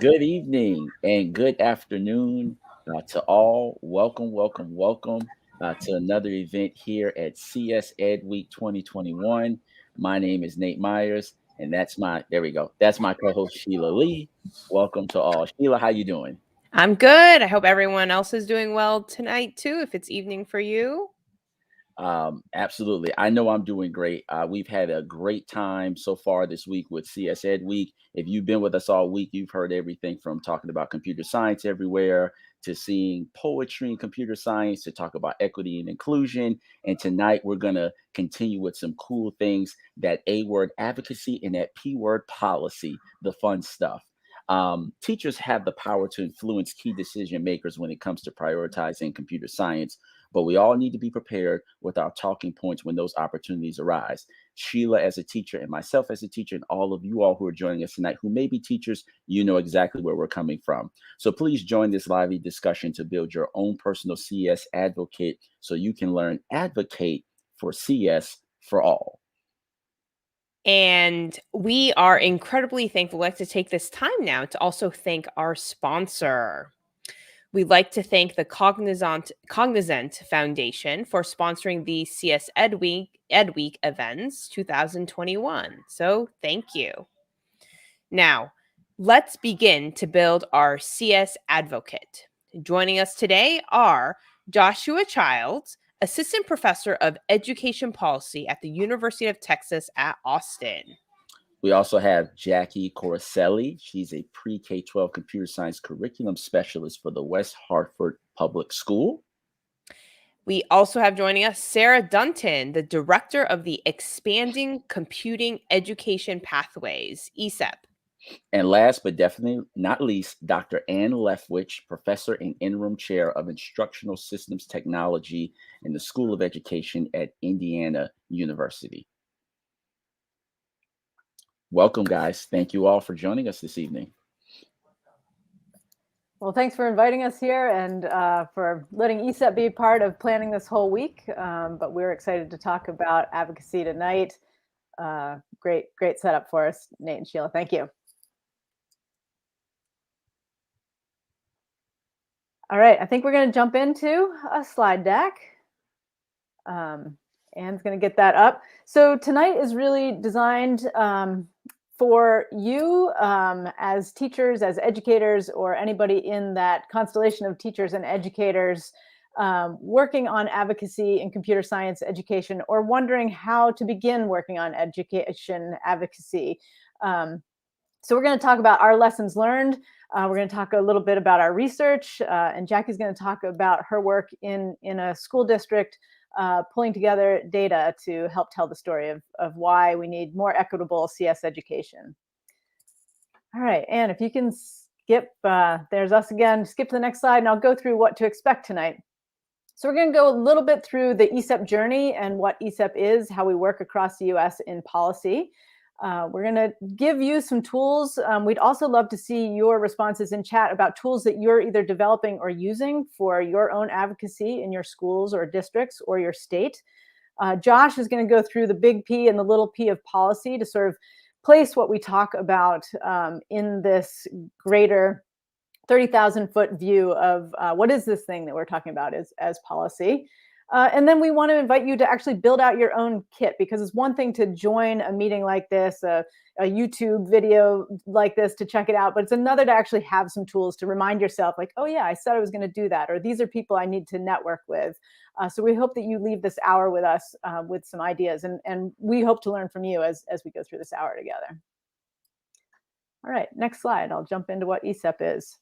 Good evening and good afternoon to all. Welcome to another event here at CS Adweek 2021. My name is Nate Myers, and there we go. That's my co-host Sheila Lee. Welcome to all. Sheila, how you doing? I'm good. I hope everyone else is doing well tonight too, if it's evening for you. Absolutely. I know I'm doing great. We've had a great time so far this week with CS Ed Week. If you've been with us all week, you've heard everything from talking about computer science everywhere to seeing poetry in computer science to talk about equity and inclusion. And tonight we're going to continue with some cool things, that A word advocacy and that P word policy, the fun stuff. Teachers have the power to influence key decision makers when it comes to prioritizing computer science, but we all need to be prepared with our talking points when those opportunities arise. Sheila, as a teacher, and myself as a teacher, and all of you all who are joining us tonight who may be teachers, you know exactly where we're coming from. So please join this lively discussion to build your own personal CS Advo-Kit so you can learn Advo-Cate for CS for all. And we are incredibly thankful. We'd like to take this time now to also thank our sponsor. We'd like to thank the Cognizant Foundation for sponsoring the CS Edweek events 2021. So thank you. Now, let's begin to build our CS Advo-Kit. Joining us today are Joshua Childs, Assistant Professor of Education Policy at the University of Texas at Austin. We also have Jackie Corselli. She's a pre-K 12 computer science curriculum specialist for the West Hartford Public School. We also have joining us Sarah Dunton, the Director of the Expanding Computing Education Pathways, ESEP. And last but definitely not least, Dr. Ann Leftwich, Professor and Interim Chair of Instructional Systems Technology in the School of Education at Indiana University. Welcome, guys. Thank you all for joining us this evening. Well, thanks for inviting us here and for letting ESEP be part of planning this whole week. But we're excited to talk about advocacy tonight. Great setup for us, Nate and Sheila. Thank you. All right, I think we're going to jump into a slide deck. Anne's going to get that up. So tonight is really designed for you as teachers, as educators, or anybody in that constellation of teachers and educators working on advocacy in computer science education, or wondering how to begin working on education advocacy. So we're going to talk about our lessons learned. We're going to talk a little bit about our research, and Jackie's going to talk about her work in a school district pulling together data to help tell the story of why we need more equitable CS education. All right, Anne, if you can skip, there's us again, skip to the next slide, and I'll go through what to expect tonight. So we're going to go a little bit through the ESEP journey and what ESEP is, how we work across the US in policy. We're going to give you some tools. We'd also love to see your responses in chat about tools that you're either developing or using for your own advocacy in your schools or districts or your state. Josh is going to go through the big P and the little p of policy to sort of place what we talk about in this greater 30,000-foot view of what is this thing that we're talking about as policy. And then we want to invite you to actually build out your own kit, because it's one thing to join a meeting like this, a YouTube video like this to check it out, but it's another to actually have some tools to remind yourself like, oh yeah, I said I was going to do that, or these are people I need to network with. So we hope that you leave this hour with us with some ideas, and we hope to learn from you as we go through this hour together. All right, next slide. I'll jump into what ESEP is.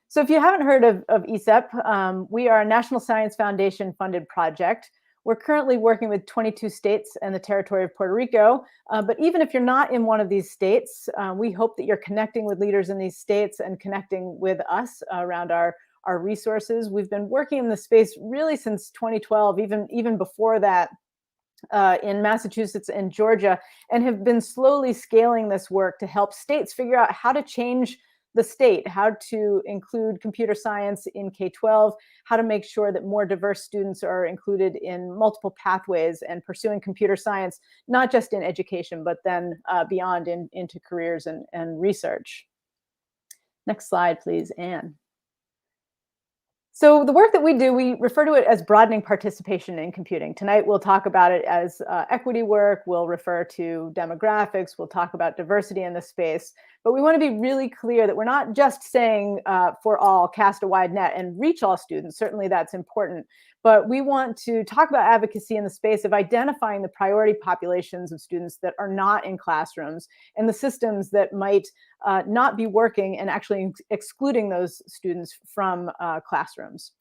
So if you haven't heard of ESEP, we are a National Science Foundation funded project. We're currently working with 22 states and the territory of Puerto Rico. But even if you're not in one of these states, we hope that you're connecting with leaders in these states and connecting with us around our resources. We've been working in this space really since 2012, even before that, in Massachusetts and Georgia, and have been slowly scaling this work to help states figure out how to change the state, how to include computer science in K-12, how to make sure that more diverse students are included in multiple pathways and pursuing computer science, not just in education, but then beyond into careers and research. Next slide, please, Anne. So the work that we do, we refer to it as broadening participation in computing. Tonight, we'll talk about it as equity work. We'll refer to demographics. We'll talk about diversity in the space. But we want to be really clear that we're not just saying for all, cast a wide net and reach all students. Certainly, that's important. But we want to talk about advocacy in the space of identifying the priority populations of students that are not in classrooms and the systems that might not be working and actually excluding those students from classrooms.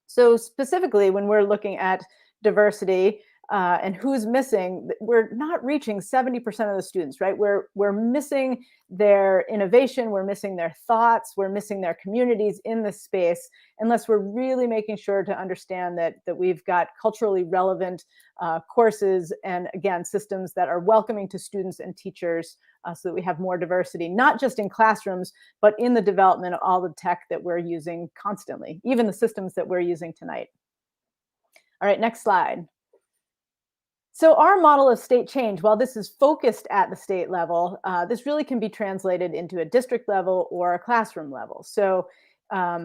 So specifically, when we're looking at diversity and who's missing, we're not reaching 70% of the students, right? We're missing their innovation, we're missing their thoughts, we're missing their communities in this space, unless we're really making sure to understand that we've got culturally relevant courses and, again, systems that are welcoming to students and teachers so that we have more diversity, not just in classrooms, but in the development of all the tech that we're using constantly, even the systems that we're using tonight. All right, next slide. So our model of state change, while this is focused at the state level, this really can be translated into a district level or a classroom level. So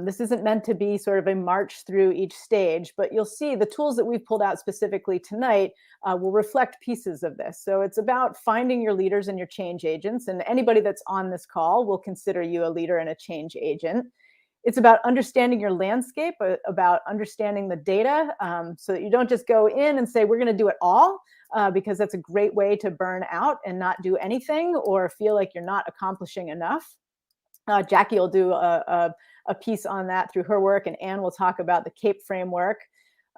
this isn't meant to be sort of a march through each stage, but you'll see the tools that we've pulled out specifically tonight will reflect pieces of this. So it's about finding your leaders and your change agents, and anybody that's on this call will consider you a leader and a change agent. It's about understanding your landscape, about understanding the data, so that you don't just go in and say, we're going to do it all, because that's a great way to burn out and not do anything or feel like you're not accomplishing enough. Jackie will do a piece on that through her work, and Anne will talk about the CAPE framework.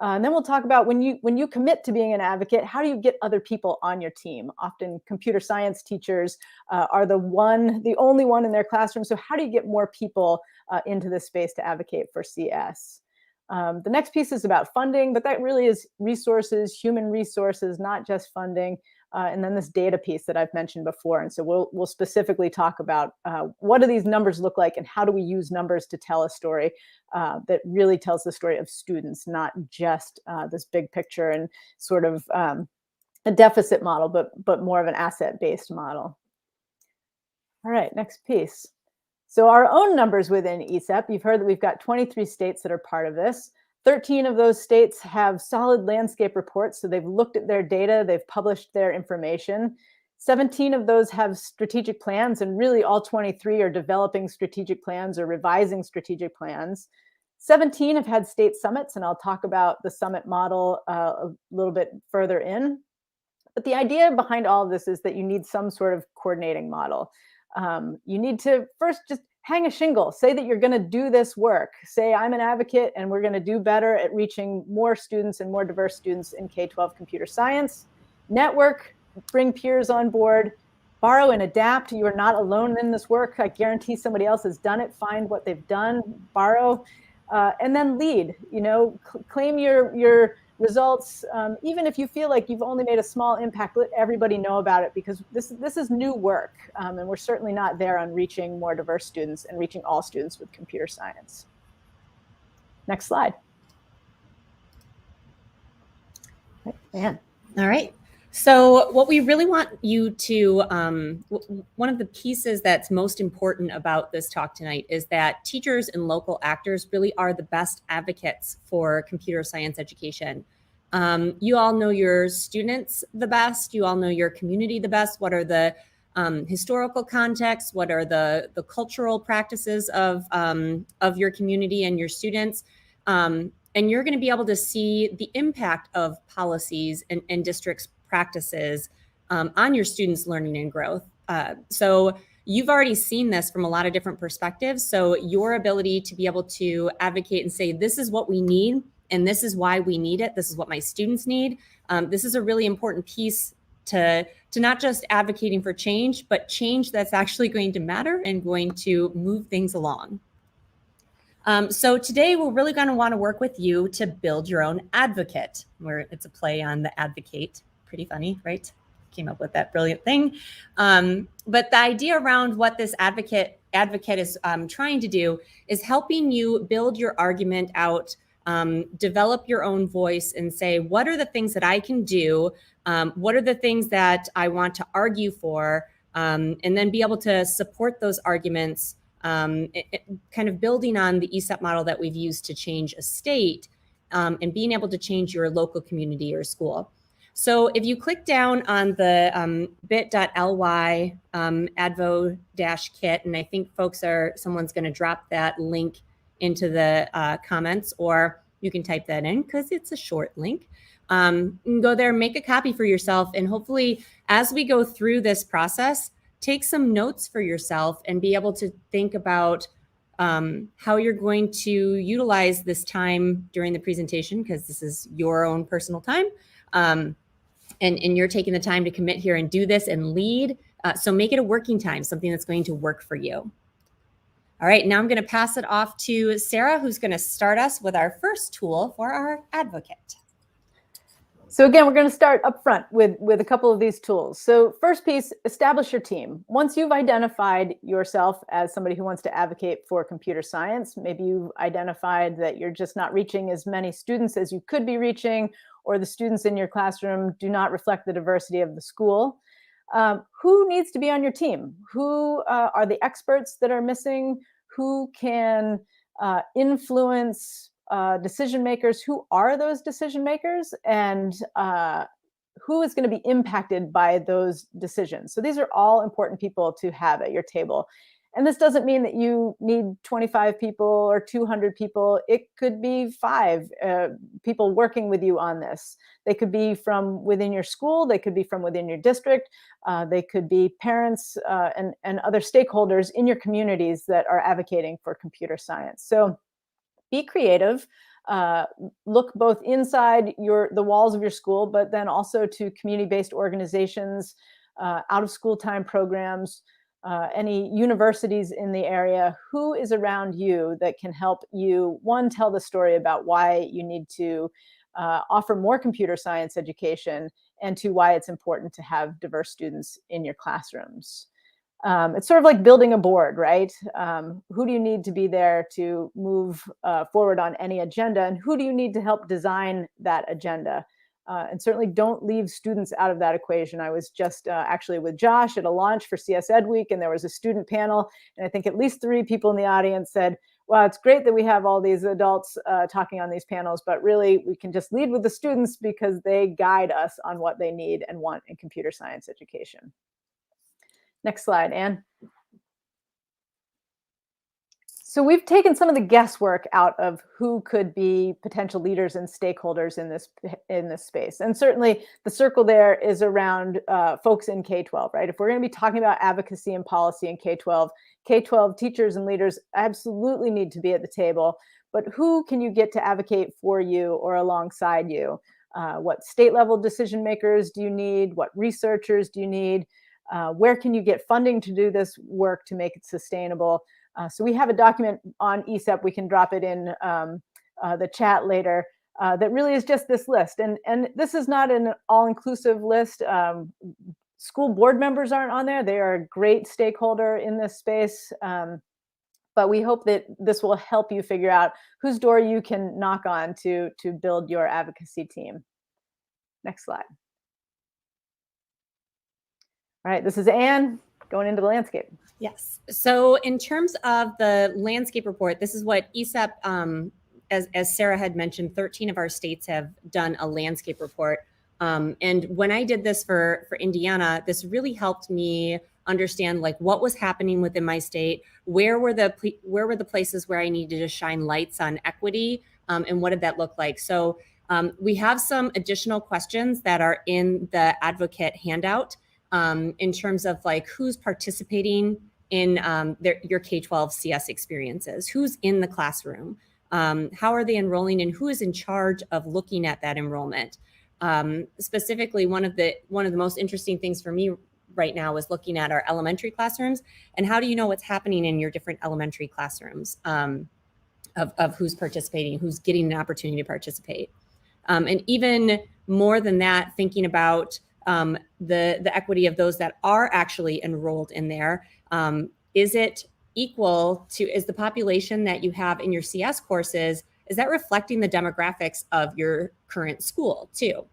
And then we'll talk about when you commit to being an advocate, how do you get other people on your team? Often computer science teachers are the only one in their classroom. So how do you get more people into this space to advocate for CS? The next piece is about funding, but that really is resources, human resources, not just funding. And then this data piece that I've mentioned before. And so we'll specifically talk about what do these numbers look like and how do we use numbers to tell a story that really tells the story of students, not just this big picture and sort of a deficit model, but more of an asset-based model. All right, next piece. So our own numbers within ESEP, you've heard that we've got 23 states that are part of this. 13 of those states have solid landscape reports, so they've looked at their data, they've published their information. 17 of those have strategic plans, and really all 23 are developing strategic plans or revising strategic plans. 17 have had state summits, and I'll talk about the summit model a little bit further in. But the idea behind all of this is that you need some sort of coordinating model. You need to first just hang a shingle, say that you're going to do this work. Say, I'm an advocate and we're going to do better at reaching more students and more diverse students in K-12 computer science. Network, bring peers on board, borrow and adapt. You are not alone in this work. I guarantee somebody else has done it. Find what they've done, borrow, and then lead. Claim your results, even if you feel like you've only made a small impact, let everybody know about it, because this is new work, and we're certainly not there on reaching more diverse students and reaching all students with computer science. Next slide. Anne. All right. So what we really want you to, one of the pieces that's most important about this talk tonight is that teachers and local actors really are the best advocates for computer science education. You all know your students the best. You all know your community the best. What are the historical contexts? What are the cultural practices of your community and your students? And you're going to be able to see the impact of policies and districts' practices on your students' learning and growth. So you've already seen this from a lot of different perspectives. So your ability to be able to advocate and say, this is what we need, and this is why we need it. This is what my students need. This is a really important piece to not just advocating for change, but change that's actually going to matter and going to move things along. So today we're really going to want to work with you to build your own advocate, where it's a play on the Advo-Cate. Pretty funny, right? Came up with that brilliant thing. But the idea around what this advocate is trying to do is helping you build your argument out, develop your own voice, and say, what are the things that I can do? What are the things that I want to argue for? And then be able to support those arguments kind of building on the ESEP model that we've used to change a state, and being able to change your local community or school. So if you click down on the bit.ly Advo-Kit, and I think someone's going to drop that link into the comments, or you can type that in because it's a short link. You can go there, make a copy for yourself, and hopefully as we go through this process, take some notes for yourself and be able to think about how you're going to utilize this time during the presentation, because this is your own personal time. And you're taking the time to commit here and do this and lead. So make it a working time, something that's going to work for you. All right, now I'm going to pass it off to Sarah, who's going to start us with our first tool for our Advo-Kit. So again, we're going to start up front with a couple of these tools. So first piece, establish your team. Once you've identified yourself as somebody who wants to advocate for computer science, maybe you've identified that you're just not reaching as many students as you could be reaching, or the students in your classroom do not reflect the diversity of the school. Who needs to be on your team? Who are the experts that are missing? Who can influence decision makers? Who are those decision makers? And who is going to be impacted by those decisions? So these are all important people to have at your table. And this doesn't mean that you need 25 people or 200 people. It could be 5 people working with you on this. They could be from within your school. They could be from within your district. They could be parents and other stakeholders in your communities that are advocating for computer science. So be creative. Look both inside the walls of your school, but then also to community-based organizations, out-of-school time programs, any universities in the area. Who is around you that can help you, one, tell the story about why you need to offer more computer science education, and two, why it's important to have diverse students in your classrooms. It's sort of like building a board, right? Who do you need to be there to move forward on any agenda, and who do you need to help design that agenda? And certainly don't leave students out of that equation. I was just actually with Josh at a launch for CS Advo-Week, and there was a student panel, and I think at least 3 people in the audience said, well, it's great that we have all these adults talking on these panels, but really we can just lead with the students because they guide us on what they need and want in computer science education. Next slide, Anne. So we've taken some of the guesswork out of who could be potential leaders and stakeholders in this space. And certainly the circle there is around folks in K-12, right? If we're going to be talking about advocacy and policy in K-12, K-12 teachers and leaders absolutely need to be at the table. But who can you get to advocate for you or alongside you? What state level decision makers do you need? What researchers do you need? Where can you get funding to do this work to make it sustainable? So we have a document on ESEP. We can drop it in the chat later. That really is just this list. And this is not an all-inclusive list. School board members aren't on there. They are a great stakeholder in this space. But we hope that this will help you figure out whose door you can knock on to build your advocacy team. Next slide. All right, this is Anne going into the landscape. Yes. So in terms of the landscape report, this is what ESEP, as Sarah had mentioned, 13 of our states have done a landscape report. And when I did this for Indiana, this really helped me understand like what was happening within my state, where were the places where I needed to shine lights on equity, and what did that look like? So we have some additional questions that are in the Advo-Kit handout. In terms of like who's participating in your K-12 CS experiences, who's in the classroom, how are they enrolling, and who is in charge of looking at that enrollment. Specifically, one of the most interesting things for me right now is looking at our elementary classrooms, and how do you know what's happening in your different elementary classrooms of who's participating, who's getting an opportunity to participate. And even more than that, thinking about the equity of those that are actually enrolled in there. Is it equal to, is the population that you have in your CS courses, is that reflecting the demographics of your current school too?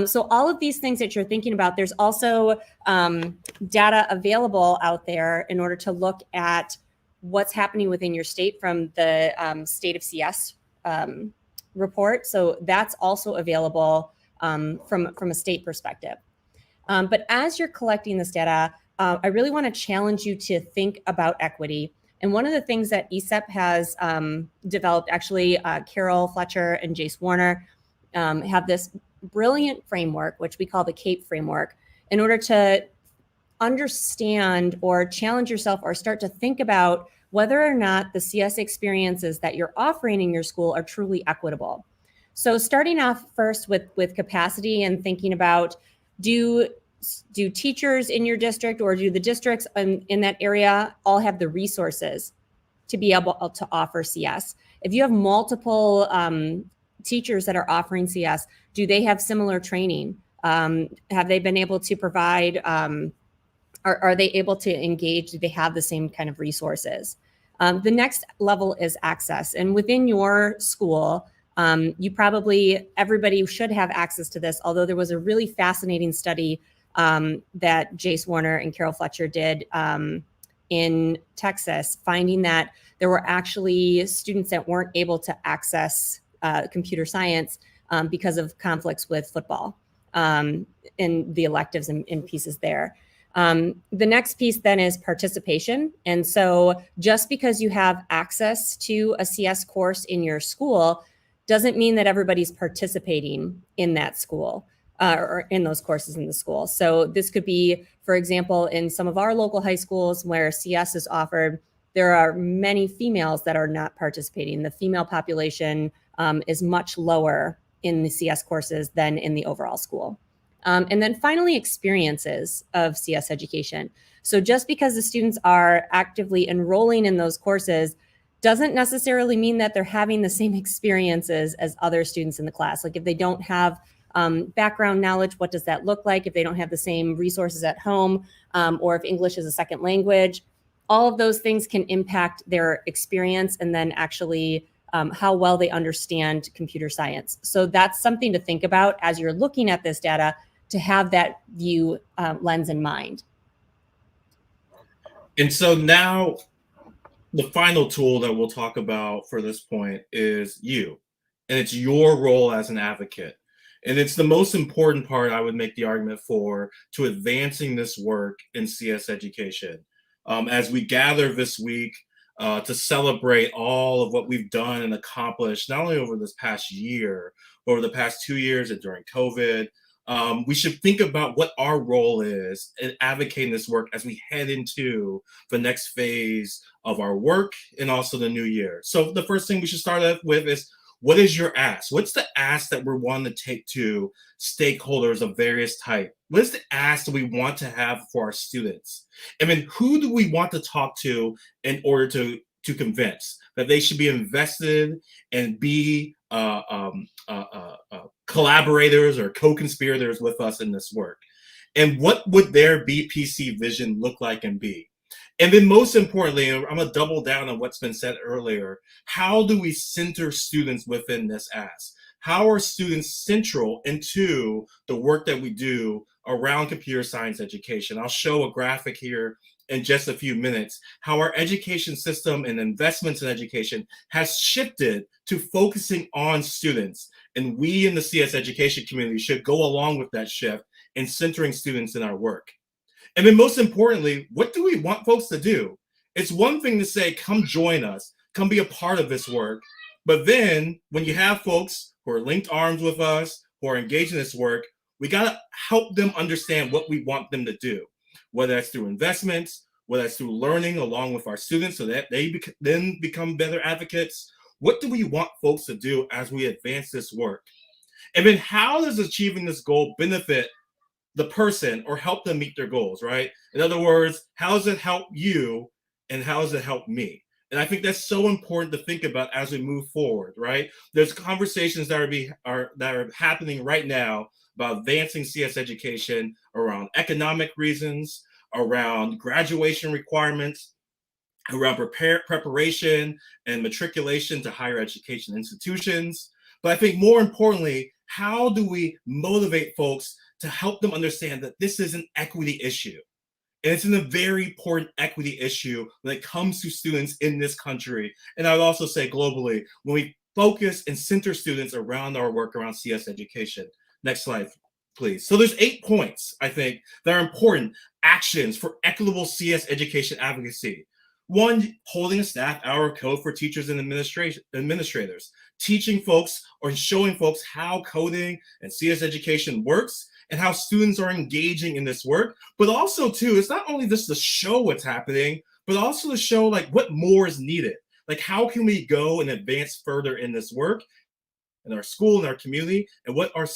So all of these things that you're thinking about, there's also data available out there in order to look at what's happening within your state from the State of CS report. So that's also available from a state perspective. But as you're collecting this data, I really want to challenge you to think about equity. And one of the things that ESEP has developed, actually, Carol Fletcher and Jace Warner have this brilliant framework, which we call the CAPE framework, in order to understand or challenge yourself or start to think about whether or not the CS experiences that you're offering in your school are truly equitable. So starting off first with capacity and thinking about, do teachers in your district or do the districts in that area all have the resources to be able to offer CS? If you have multiple teachers that are offering CS, do they have similar training? Have they been able to provide, are they able to engage? Do they have the same kind of resources? The next level is access. And within your school, everybody should have access to this, although there was a really fascinating study that Jace Warner and Carol Fletcher did in Texas, finding that there were actually students that weren't able to access computer science because of conflicts with football and the electives and pieces there. The next piece then is participation. And so just because you have access to a CS course in your school doesn't mean that everybody's participating in that school or in those courses in the school. So this could be, for example, in some of our local high schools where CS is offered, there are many females that are not participating. The female population is much lower in the CS courses than in the overall school. And then finally, experiences of CS education. So just because the students are actively enrolling in those courses doesn't necessarily mean that they're having the same experiences as other students in the class. Like if they don't have background knowledge, what does that look like? If they don't have the same resources at home, or if English is a second language, all of those things can impact their experience and then actually how well they understand computer science. So that's something to think about as you're looking at this data, to have that view lens in mind. And so now the final tool that we'll talk about for this point is you, and it's your role as an advocate. And it's the most important part, I would make the argument for, to advancing this work in CS education. As we gather this week to celebrate all of what we've done and accomplished, not only over this past year, but over the past 2 years and during COVID, we should think about what our role is in advocating this work as we head into the next phase of our work and also the new year. So the first thing we should start off with is, what is your ask? What's the ask that we're wanting to take to stakeholders of various type? What is the ask that we want to have for our students? I mean, who do we want to talk to in order to convince that they should be invested and be collaborators or co-conspirators with us in this work? And what would their BPC vision look like and be? And then most importantly, I'm going to double down on what's been said earlier, how do we center students within this ask? How are students central into the work that we do around computer science education? I'll show a graphic here in just a few minutes, how our education system and investments in education has shifted to focusing on students. And we in the CS education community should go along with that shift in centering students in our work. And then most importantly, what do we want folks to do? It's one thing to say, come join us, come be a part of this work. But then when you have folks who are linked arms with us, who are engaged in this work, we got to help them understand what we want them to do, whether that's through investments, whether that's through learning along with our students so that they then become better advocates. What do we want folks to do as we advance this work? And then how does achieving this goal benefit the person or help them meet their goals, right? In other words, how does it help you and how does it help me? And I think that's so important to think about as we move forward, right? There's conversations that are happening right now about advancing CS education around economic reasons, around graduation requirements, around preparation and matriculation to higher education institutions. But I think more importantly, how do we motivate folks to help them understand that this is an equity issue? And it's a very important equity issue when it comes to students in this country. And I would also say globally, when we focus and center students around our work around CS education. Next slide, please. So there's 8 points, I think, that are important actions for equitable CS education advocacy. 1, holding a staff hour code for teachers and administrators, teaching folks or showing folks how coding and CS education works and how students are engaging in this work. But also, too, it's not only just to show what's happening, but also to show like what more is needed. Like, how can we go and advance further in this work in our school, in our community, and what are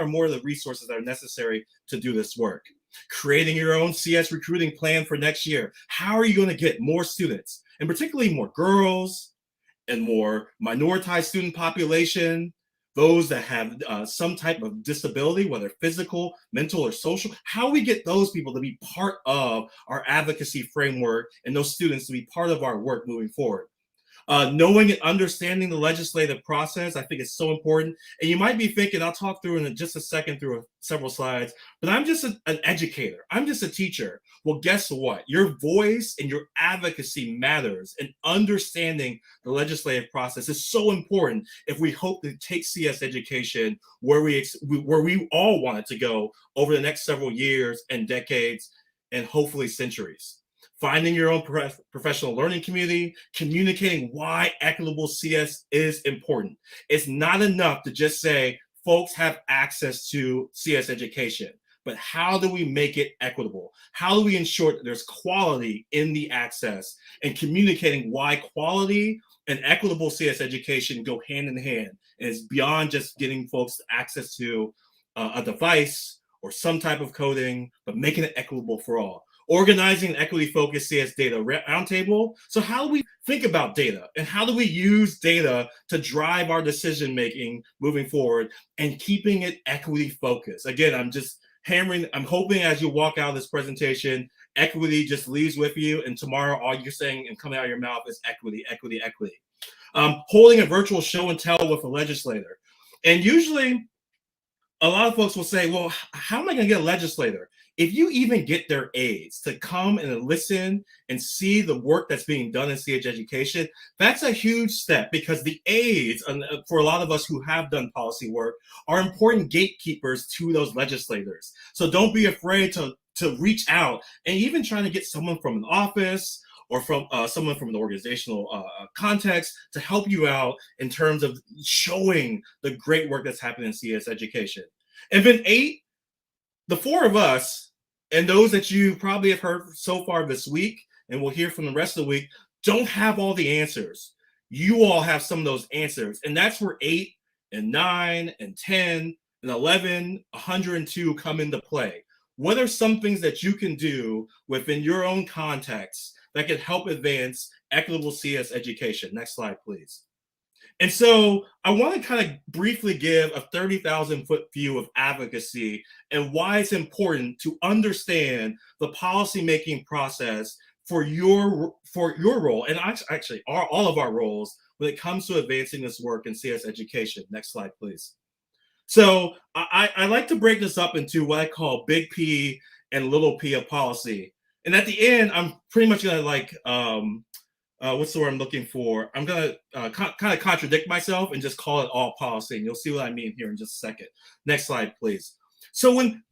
more of the resources that are necessary to do this work? Creating your own CS recruiting plan for next year. How are you going to get more students, and particularly more girls and more minoritized student population, those that have some type of disability, whether physical, mental, or social? How we get those people to be part of our advocacy framework and those students to be part of our work moving forward. Knowing and understanding the legislative process, I think is so important. And you might be thinking, I'll talk through in just a second through several slides, but I'm just an educator. I'm just a teacher. Well, guess what? Your voice and your advocacy matters, and understanding the legislative process is so important if we hope to take CS education where we all want it to go over the next several years and decades and hopefully centuries. Finding your own professional learning community, communicating why equitable CS is important. It's not enough to just say folks have access to CS education, but how do we make it equitable? How do we ensure that there's quality in the access, and communicating why quality and equitable CS education go hand in hand? And it's beyond just getting folks access to a device or some type of coding, but making it equitable for all. Organizing an equity-focused CS data roundtable. So how do we think about data, and how do we use data to drive our decision-making moving forward, and keeping it equity-focused? Again, I'm hoping as you walk out of this presentation, equity just leaves with you, and tomorrow all you're saying and coming out of your mouth is equity, equity, equity. Holding a virtual show and tell with a legislator. And usually a lot of folks will say, well, how am I going to get a legislator? If you even get their aides to come and listen and see the work that's being done in CS education, that's a huge step, because the aides, for a lot of us who have done policy work, are important gatekeepers to those legislators. So don't be afraid to reach out, and even trying to get someone from an office or from someone from an organizational context to help you out in terms of showing the great work that's happening in CS education. And then 8, the 4 of us, and those that you probably have heard so far this week, and we'll hear from the rest of the week, don't have all the answers. You all have some of those answers. And that's where 8 and 9 and 10 and 11, 102 come into play. What are some things that you can do within your own context that can help advance equitable CS education? Next slide, please. And so I want to kind of briefly give a 30,000-foot view of advocacy and why it's important to understand the policymaking process for your role, and actually all of our roles when it comes to advancing this work in CS education. Next slide, please. So I like to break this up into what I call big P and little p of policy. And at the end, I'm pretty much going to what's the word I'm looking for? I'm going to kind of contradict myself and just call it all policy. And you'll see what I mean here in just a second. Next slide, please. So when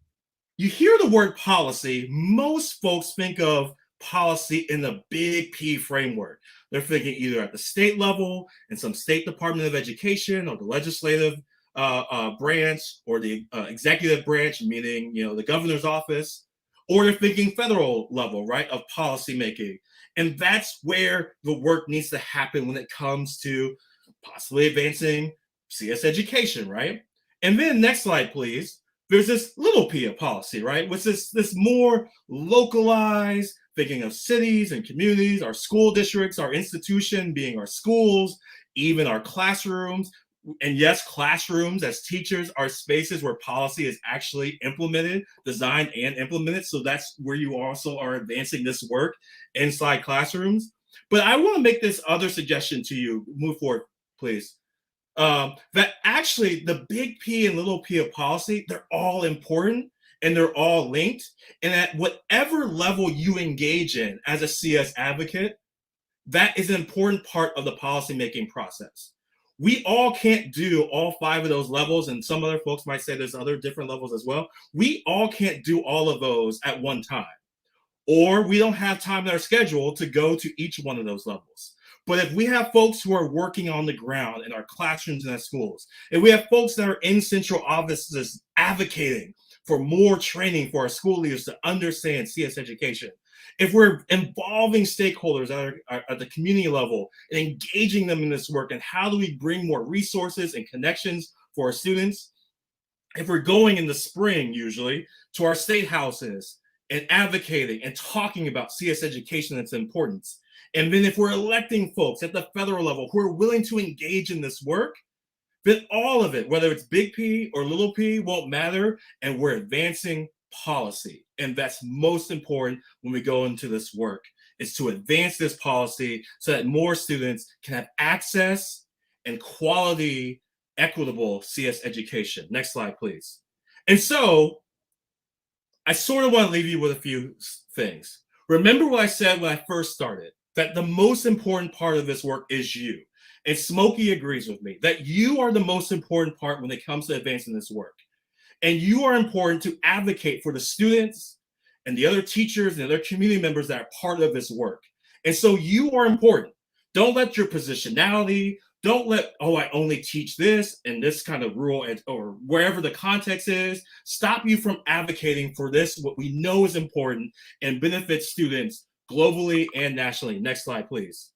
you hear the word policy, most folks think of policy in the big P framework. They're thinking either at the state level, in some state Department of Education, or the legislative branch, or the executive branch, meaning the governor's office, or they're thinking federal level, right, of policy making. And that's where the work needs to happen when it comes to possibly advancing CS education, right? And then next slide, please. There's this little p of policy, right? Which is this more localized, thinking of cities and communities, our school districts, our institution being our schools, even our classrooms. And yes, classrooms as teachers are spaces where policy is actually implemented, designed and implemented. So that's where you also are advancing this work inside classrooms. But I want to make this other suggestion to you. Move forward, please. That actually the big P and little p of policy, they're all important. and they're all linked. And at whatever level you engage in as a CS advocate, that is an important part of the policymaking process. We all can't do all 5 of those levels, and some other folks might say there's other different levels as well. We all can't do all of those at one time, or we don't have time in our schedule to go to each one of those levels. But if we have folks who are working on the ground in our classrooms and our schools, if we have folks that are in central offices advocating for more training for our school leaders to understand CS education, if we're involving stakeholders at the community level and engaging them in this work, and how do we bring more resources and connections for our students, if we're going in the spring usually to our state houses and advocating and talking about CS education and its importance, and then if we're electing folks at the federal level who are willing to engage in this work, then all of it, whether it's big P or little p, won't matter, and we're advancing policy. And that's most important when we go into this work, is to advance this policy so that more students can have access and quality, equitable CS education. Next slide, please. And so I sort of want to leave you with a few things. Remember what I said when I first started, that the most important part of this work is you. And Smokey agrees with me that you are the most important part when it comes to advancing this work. And you are important to advocate for the students and the other teachers and other community members that are part of this work. And so you are important. Don't let your positionality, don't let, oh, I only teach this in this kind of rural or wherever the context is, stop you from advocating for this, what we know is important and benefits students globally and nationally. Next slide, please.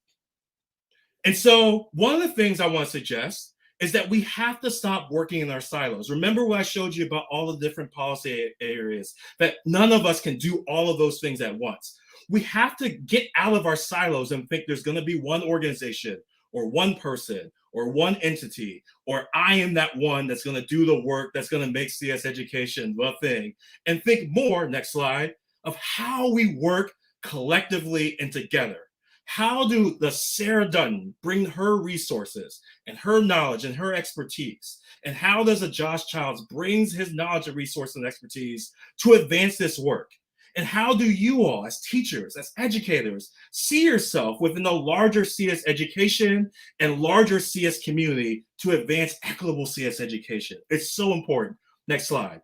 And so one of the things I want to suggest is that we have to stop working in our silos. Remember what I showed you about all the different policy areas, that none of us can do all of those things at once. We have to get out of our silos and think there's going to be one organization or one person or one entity, or I am that one that's going to do the work that's going to make CS education the thing. And think more, next slide, of how we work collectively and together. How do the Sarah Dutton bring her resources and her knowledge and her expertise? And how does a Josh Childs brings his knowledge and resources and expertise to advance this work? And how do you all, as teachers, as educators, see yourself within the larger CS education and larger CS community to advance equitable CS education? It's so important. Next slide.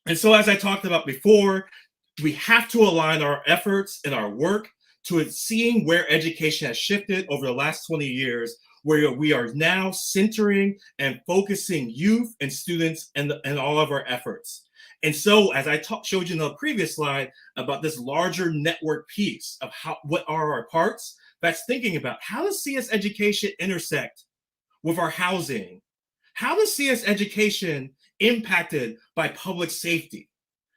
And so, as I talked about before, we have to align our efforts and our work to seeing where education has shifted over the last 20 years, where we are now centering and focusing youth and students and all of our efforts. And so, as I showed you in the previous slide about this larger network piece of what are our parts, that's thinking about how does CS education intersect with our housing? How is CS education impacted by public safety?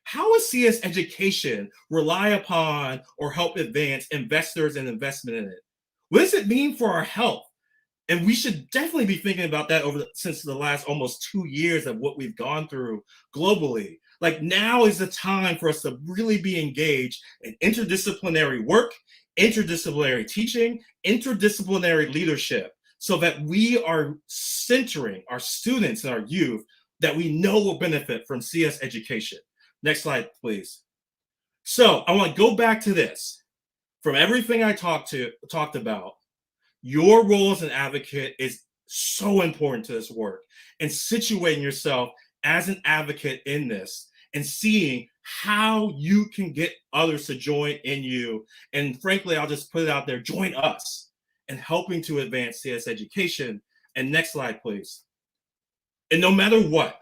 How is CS education rely upon or help advance investors and investment in it? What does it mean for our health? And we should definitely be thinking about that since the last almost 2 years of what we've gone through globally. Like, now is the time for us to really be engaged in interdisciplinary work, interdisciplinary teaching, interdisciplinary leadership, so that we are centering our students and our youth that we know will benefit from CS education. Next slide, please. So I want to go back to this. From everything I talked about, your role as an advocate is so important to this work, and situating yourself as an advocate in this and seeing how you can get others to join in you. And frankly, I'll just put it out there, join us in helping to advance CS education. And next slide, please. And no matter what,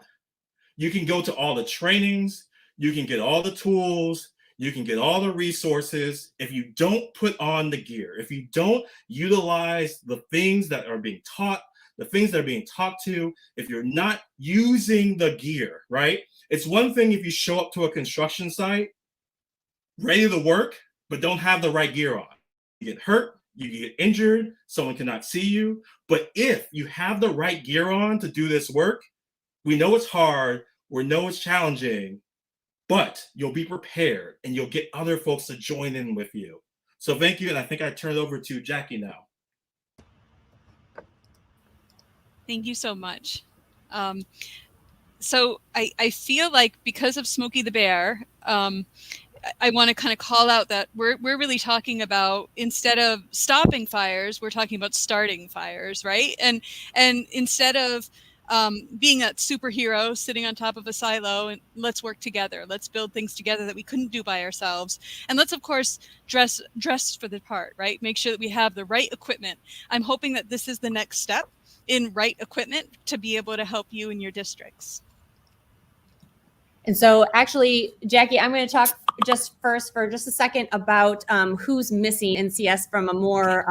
you can go to all the trainings, you can get all the tools, you can get all the resources. If you don't put on the gear, if you don't utilize the things that are being taught, the things that are being talked to, if you're not using the gear, right? It's one thing if you show up to a construction site ready to work, but don't have the right gear on. You get hurt, you get injured, someone cannot see you. But if you have the right gear on to do this work, we know it's hard, we know it's challenging, but you'll be prepared and you'll get other folks to join in with you. So thank you. And I think I turn it over to Jackie now. Thank you so much. So I feel like because of Smokey the Bear, I want to kind of call out that we're really talking about, instead of stopping fires, we're talking about starting fires, right? And instead of being that superhero sitting on top of a silo, and let's work together, let's build things together that we couldn't do by ourselves, and let's of course dress for the part, right? Make sure that we have the right equipment. I'm hoping that this is the next step in right equipment to be able to help you in your districts. And so actually, Jackie, I'm going to talk just first for just a second about who's missing in CS from a more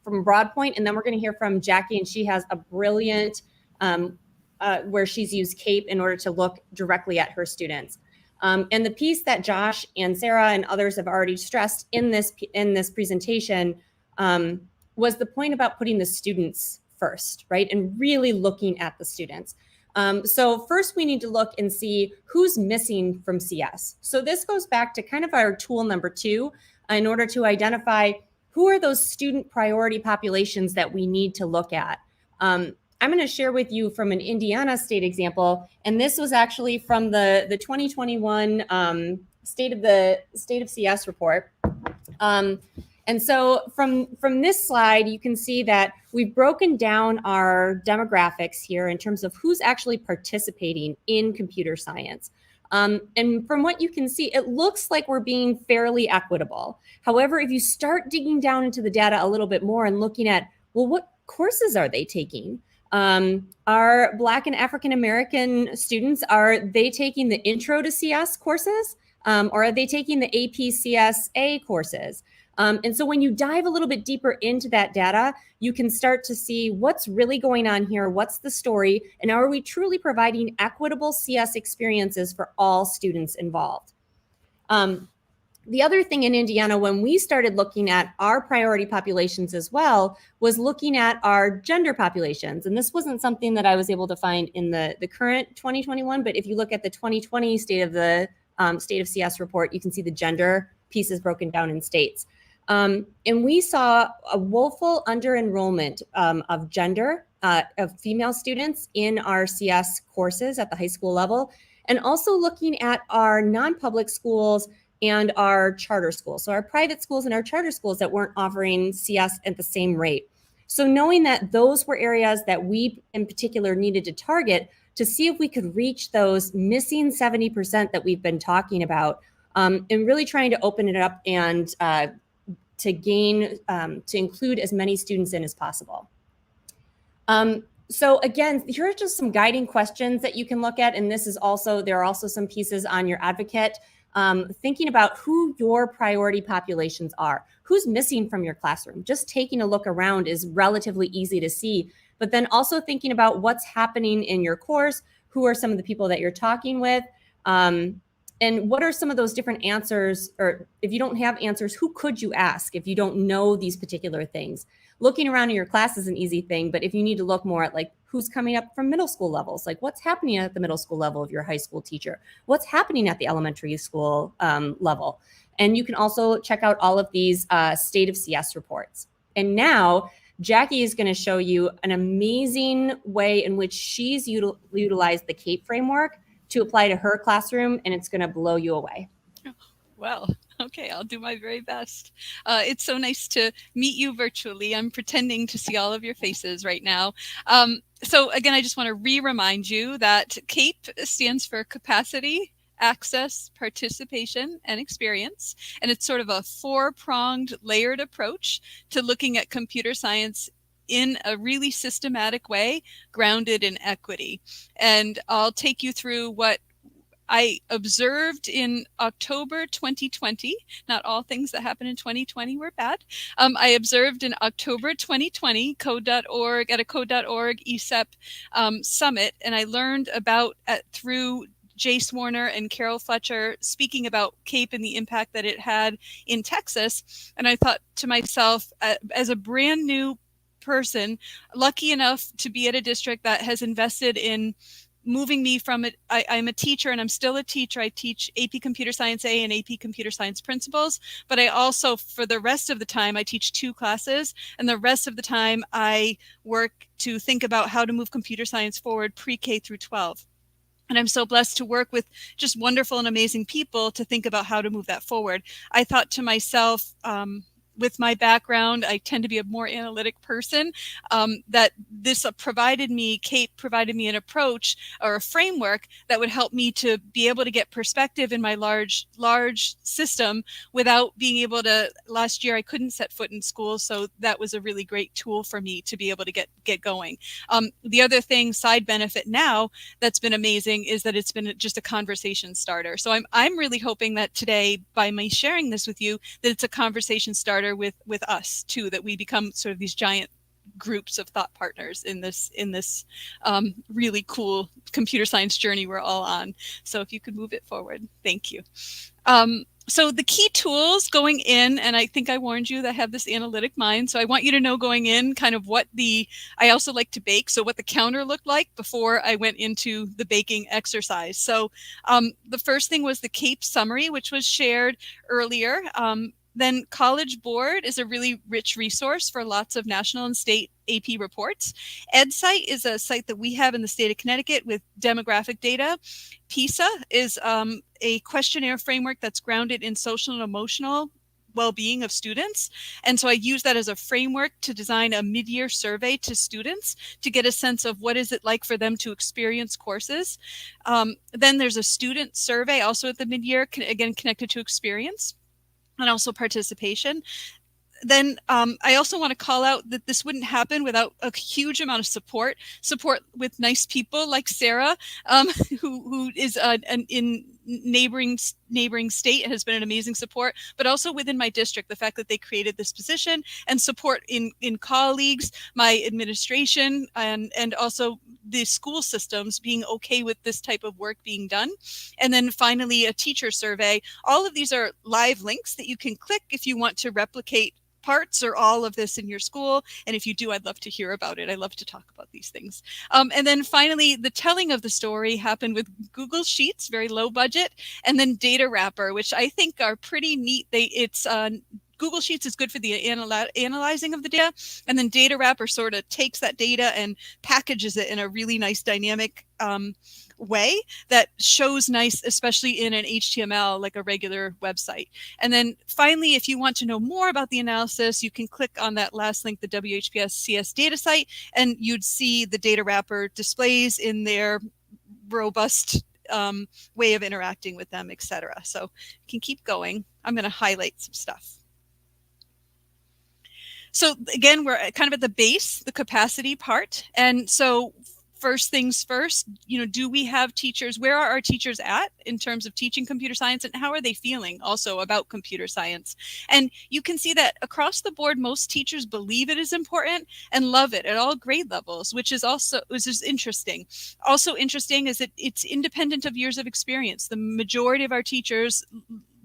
from a broad point, and then we're going to hear from Jackie, and she has a brilliant where she's used CAPE in order to look directly at her students. And the piece that Josh and Sarah and others have already stressed in this presentation was the point about putting the students first, right? And really looking at the students. So first we need to look and see who's missing from CS. So this goes back to kind of our tool number 2 in order to identify who are those student priority populations that we need to look at. I'm going to share with you from an Indiana state example, and this was actually from the 2021 state of CS report. And so from this slide, you can see that we've broken down our demographics here in terms of who's actually participating in computer science. And from what you can see, it looks like we're being fairly equitable. However, if you start digging down into the data a little bit more and looking at, well, what courses are they taking? Are Black and African American students, are they taking the Intro to CS courses? Or are they taking the AP CSA courses? And so when you dive a little bit deeper into that data, you can start to see what's really going on here, what's the story, and are we truly providing equitable CS experiences for all students involved? The other thing in Indiana, when we started looking at our priority populations as well, was looking at our gender populations. And this wasn't something that I was able to find in the current 2021, but if you look at the 2020 State of CS report, you can see the gender pieces broken down in states. And we saw a woeful under-enrollment of gender, of female students in our CS courses at the high school level, and also looking at our non-public schools and our charter schools. So our private schools and our charter schools that weren't offering CS at the same rate. So knowing that those were areas that we in particular needed to target to see if we could reach those missing 70% that we've been talking about, and really trying to open it up and to include as many students in as possible. So again, here are just some guiding questions that you can look at. And there are also some pieces on your Advo-Kit, thinking about who your priority populations are, who's missing from your classroom. Just taking a look around is relatively easy to see, but then also thinking about what's happening in your course, who are some of the people that you're talking with, and what are some of those different answers, or if you don't have answers, who could you ask if you don't know these particular things? Looking around in your class is an easy thing, but if you need to look more at like who's coming up from middle school levels, like what's happening at the middle school level of your high school teacher, what's happening at the elementary school level. And you can also check out all of these state of CS reports. And now Jackie is going to show you an amazing way in which she's utilized the CAPE framework to apply to her classroom, and it's going to blow you away. Well, okay, I'll do my very best. It's so nice to meet you virtually. I'm pretending to see all of your faces right now. So again, I just want to remind you that CAPE stands for Capacity, Access, Participation, and Experience. And it's sort of a 4-pronged, layered approach to looking at computer science in a really systematic way, grounded in equity. And I'll take you through what I observed in October 2020. Not all things that happened in 2020 were bad. I observed in October 2020 code.org at a code.org ESEP summit, and I learned about through Jace Warner and Carol Fletcher speaking about CAPE and the impact that it had in Texas. And I thought to myself, as a brand new person, lucky enough to be at a district that has invested in moving me from it. I'm a teacher, and I'm still a teacher. I teach AP Computer Science A and AP Computer Science Principles, but I also, for the rest of the time, I teach 2 classes, and the rest of the time I work to think about how to move computer science forward pre-K through 12. And I'm so blessed to work with just wonderful and amazing people to think about how to move that forward. I thought to myself, with my background, I tend to be a more analytic person, that this CAPE provided me an approach or a framework that would help me to be able to get perspective in my large system without being able to. Last year, I couldn't set foot in school, so that was a really great tool for me to be able to get going. The other thing, side benefit now, that's been amazing is that it's been just a conversation starter. So I'm really hoping that today, by me sharing this with you, that it's a conversation starter with us too, that we become sort of these giant groups of thought partners in this really cool computer science journey we're all on. So if you could move it forward, thank you. So the key tools going in, and I think I warned you that I have this analytic mind, so I want you to know going in kind of I also like to bake, so what the counter looked like before I went into the baking exercise. So the first thing was the CAPE summary, which was shared earlier. Then College Board is a really rich resource for lots of national and state AP reports. EdSite is a site that we have in the state of Connecticut with demographic data. PISA is a questionnaire framework that's grounded in social and emotional well-being of students. And so I use that as a framework to design a mid-year survey to students to get a sense of what is it like for them to experience courses. Then there's a student survey also at the mid-year, again, connected to experience and also participation. Then I also want to call out that this wouldn't happen without a huge amount of support with nice people like Sarah, who is in neighboring state, has been an amazing support, but also within my district, the fact that they created this position and support in colleagues, my administration, and also the school systems being okay with this type of work being done. And then finally, a teacher survey. All of these are live links that you can click if you want to replicate parts or all of this in your school. And if you do, I'd love to hear about it. I love to talk about these things. And then finally, the telling of the story happened with Google Sheets, very low budget, and then Data Wrapper, which I think are pretty neat. Google Sheets is good for the analyzing of the data, and then Data Wrapper sort of takes that data and packages it in a really nice dynamic way that shows nice, especially in an HTML, like a regular website. And then finally, if you want to know more about the analysis, you can click on that last link, the WHPS CS data site, and you'd see the Data Wrapper displays in their robust way of interacting with them, etc. So you can keep going. I'm going to highlight some stuff. So again, we're kind of at the base, the capacity part. And so first things first, do we have teachers? Where are our teachers at in terms of teaching computer science, and how are they feeling also about computer science? And you can see that across the board, most teachers believe it is important and love it at all grade levels, which is interesting. Also interesting is that it's independent of years of experience. The majority of our teachers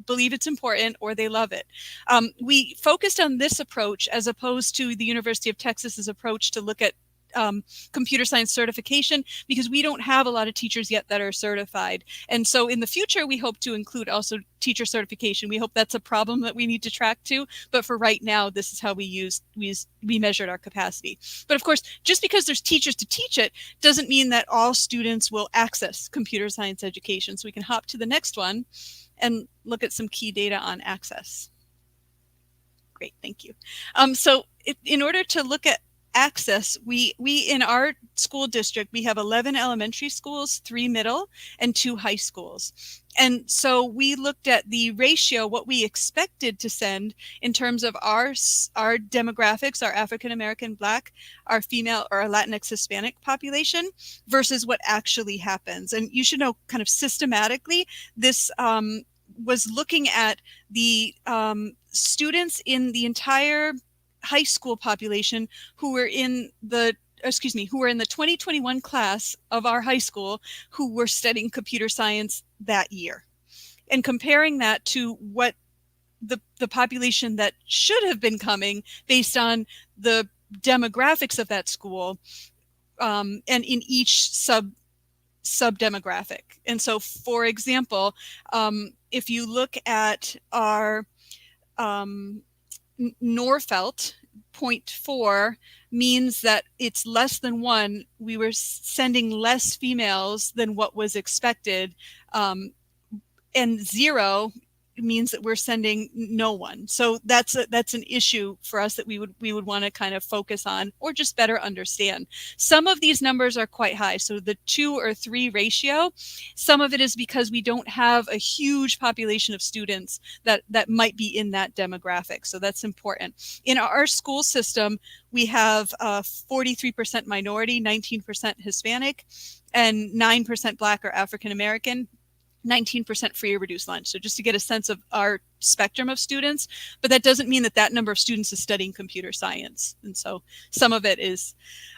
believe it's important or they love it. We focused on this approach as opposed to the University of Texas's approach to look at computer science certification, because we don't have a lot of teachers yet that are certified. And so in the future, we hope to include also teacher certification. We hope that's a problem that we need to track to. But for right now, this is how we measured our capacity. But of course, just because there's teachers to teach it doesn't mean that all students will access computer science education. So we can hop to the next one and look at some key data on access. Great, thank you. So in order to look at access, we in our school district, we have 11 elementary schools, 3 middle, and 2 high schools. And so we looked at the ratio, what we expected to send in terms of our demographics, our African American, Black, our female, or our Latinx Hispanic population versus what actually happens. And you should know kind of systematically, this was looking at the students in the entire high school population who were in the 2021 class of our high school who were studying computer science that year, and comparing that to what the population that should have been coming based on the demographics of that school, and in each sub demographic. And so, for example, if you look at our Norfelt 0.4 means that it's less than 1. We were sending less females than what was expected. And 0 means that we're sending no one. So that's an issue for us that we would want to kind of focus on or just better understand. Some of these numbers are quite high. So the 2 or 3 ratio, some of it is because we don't have a huge population of students that might be in that demographic. So that's important. In our school system, we have 43% minority, 19% Hispanic, and 9% Black or African American. 19% free or reduced lunch. So just to get a sense of our spectrum of students, but that doesn't mean that number of students is studying computer science. And so some of it is.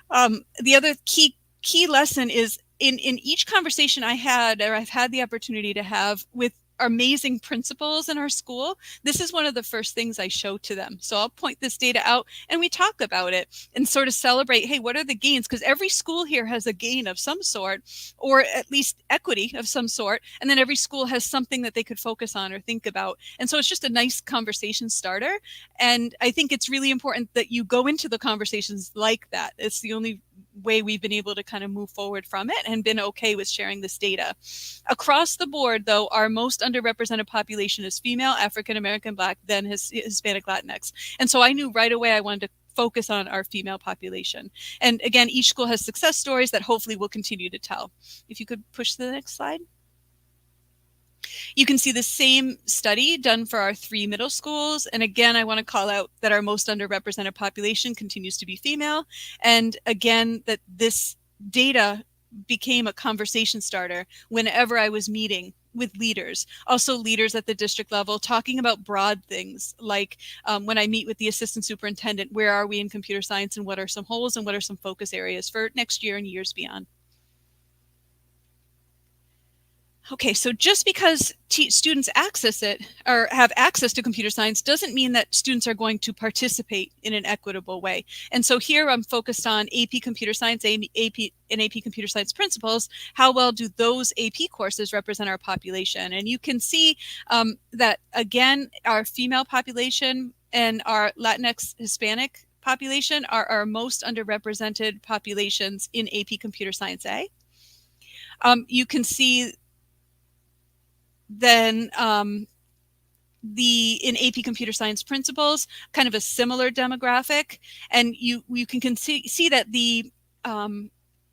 The other key lesson is in each conversation I've had the opportunity to have with amazing principals in our school, this is one of the first things I show to them. So I'll point this data out and we talk about it and sort of celebrate, hey, what are the gains? Because every school here has a gain of some sort, or at least equity of some sort. And then every school has something that they could focus on or think about. And so it's just a nice conversation starter. And I think it's really important that you go into the conversations like that. It's the only way we've been able to kind of move forward from it and been okay with sharing this data. Across the board, though, our most underrepresented population is female, African American, Black, then Hispanic, Latinx. And so I knew right away I wanted to focus on our female population. And again, each school has success stories that hopefully we'll continue to tell. If you could push to the next slide. You can see the same study done for our 3 middle schools. And again, I want to call out that our most underrepresented population continues to be female. And again, that this data became a conversation starter whenever I was meeting with leaders, also leaders at the district level, talking about broad things like when I meet with the assistant superintendent, where are we in computer science and what are some holes and what are some focus areas for next year and years beyond. Okay, so just because students access it or have access to computer science doesn't mean that students are going to participate in an equitable way. And so here I'm focused on AP Computer Science, AP Computer Science Principles. How well do those AP courses represent our population? And you can see that, again, our female population and our Latinx Hispanic population are our most underrepresented populations in AP Computer Science A. You can see then in AP Computer Science Principles, kind of a similar demographic, and you can see that the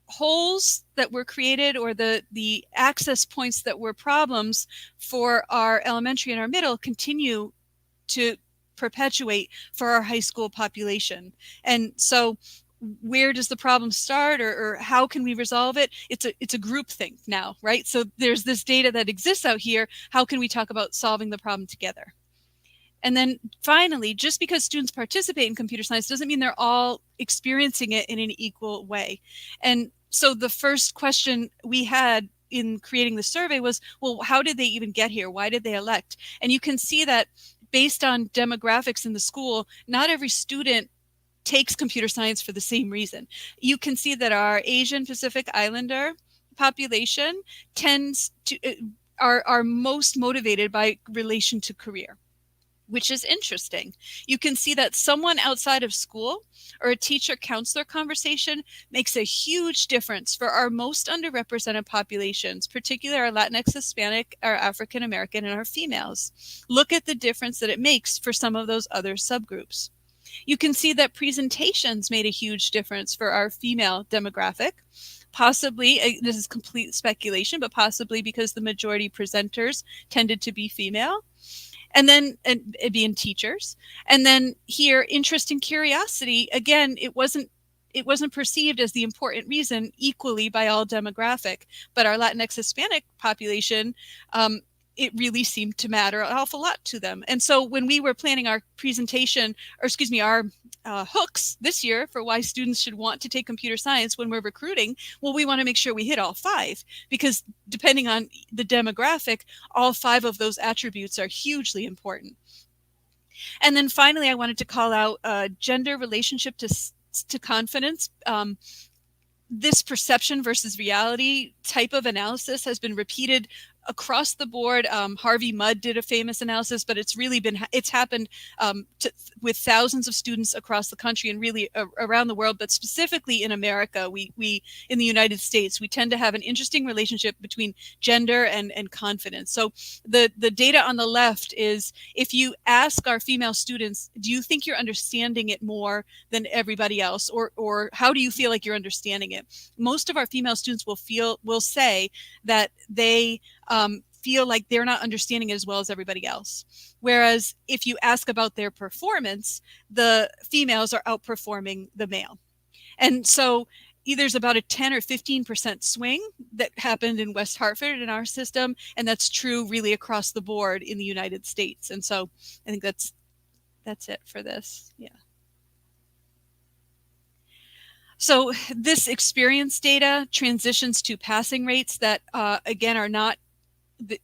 holes that were created or the access points that were problems for our elementary and our middle continue to perpetuate for our high school population. And so where does the problem start, or how can we resolve it? It's a group thing now, right? So there's this data that exists out here. How can we talk about solving the problem together? And then finally, just because students participate in computer science doesn't mean they're all experiencing it in an equal way. And so the first question we had in creating the survey was, well, how did they even get here? Why did they elect? And you can see that based on demographics in the school, not every student takes computer science for the same reason. You can see that our Asian Pacific Islander population tends to are most motivated by relation to career, which is interesting. You can see that someone outside of school or a teacher counselor conversation makes a huge difference for our most underrepresented populations, particularly our Latinx, Hispanic, our African American, and our females. Look at the difference that it makes for some of those other subgroups. You can see that presentations made a huge difference for our female demographic, possibly, this is complete speculation, but possibly because the majority presenters tended to be female, and then being teachers. And then here, interest and curiosity, again, it wasn't perceived as the important reason equally by all demographic, but our Latinx Hispanic population, it really seemed to matter an awful lot to them. And so when we were planning our presentation, or excuse me, our hooks this year for why students should want to take computer science when we're recruiting, well, we want to make sure we hit all 5, because depending on the demographic, all 5 of those attributes are hugely important. And then finally, I wanted to call out gender relationship to confidence. This perception versus reality type of analysis has been repeated across the board. Harvey Mudd did a famous analysis, but it's happened with thousands of students across the country and really around the world, but specifically in America, we in the United States, we tend to have an interesting relationship between gender and confidence. So the data on the left is, if you ask our female students, do you think you're understanding it more than everybody else, or how do you feel like you're understanding it? Most of our female students will say that they feel like they're not understanding it as well as everybody else. Whereas if you ask about their performance, the females are outperforming the male. And so there's about a 10 or 15% swing that happened in West Hartford in our system. And that's true really across the board in the United States. And so I think that's it for this. Yeah. So this experience data transitions to passing rates that, again, are not,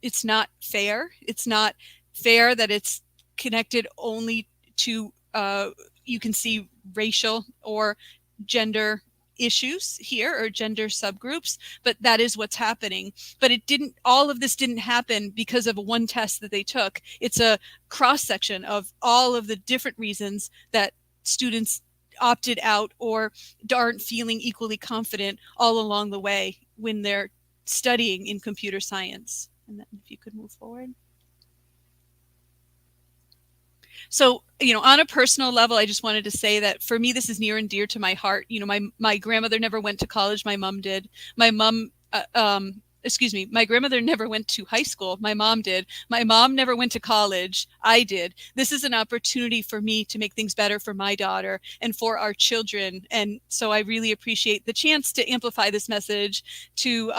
it's not fair. It's not fair that it's connected only to, you can see racial or gender issues here, or gender subgroups, but that is what's happening. But all of this didn't happen because of one test that they took. It's a cross section of all of the different reasons that students opted out or aren't feeling equally confident all along the way when they're studying in computer science. And then if you could move forward. So, on a personal level, I just wanted to say that for me, this is near and dear to my heart. My grandmother never went to college. My mom did. My grandmother never went to high school. My mom did. My mom never went to college. I did. This is an opportunity for me to make things better for my daughter and for our children. And so I really appreciate the chance to amplify this message, to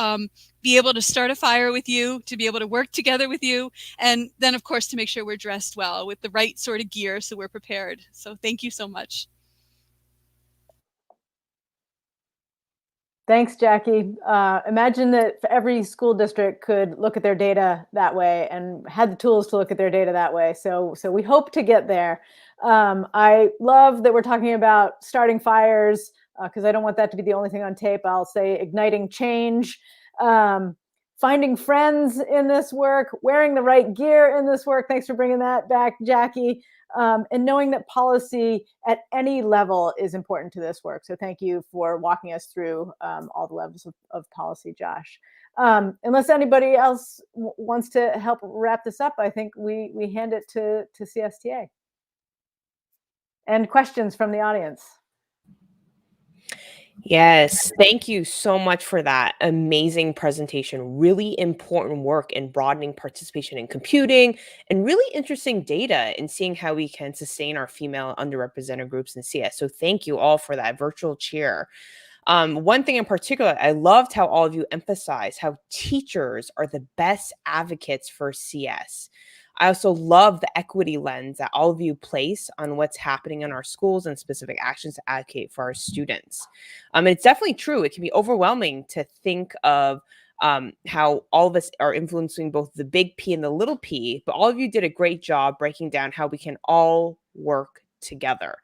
be able to start a fire with you, to be able to work together with you, and then, of course, to make sure we're dressed well with the right sort of gear so we're prepared. So thank you so much. Thanks, Jackie. Imagine that every school district could look at their data that way and had the tools to look at their data that way. So we hope to get there. I love that we're talking about starting fires, because I don't want that to be the only thing on tape. I'll say igniting change, finding friends in this work, wearing the right gear in this work. Thanks for bringing that back, Jackie. And knowing that policy at any level is important to this work. So thank you for walking us through all the levels of policy, Josh. Unless anybody else wants to help wrap this up, I think we hand it to CSTA. And questions from the audience. Yes, thank you so much for that amazing presentation. Really important work in broadening participation in computing, and really interesting data in seeing how we can sustain our female underrepresented groups in CS. So thank you all for that virtual cheer. One thing in particular, I loved how all of you emphasized how teachers are the best advocates for CS. I also love the equity lens that all of you place on what's happening in our schools and specific actions to advocate for our students. And it's definitely true. It can be overwhelming to think of how all of us are influencing both the big P and the little p, but all of you did a great job breaking down how we can all work together.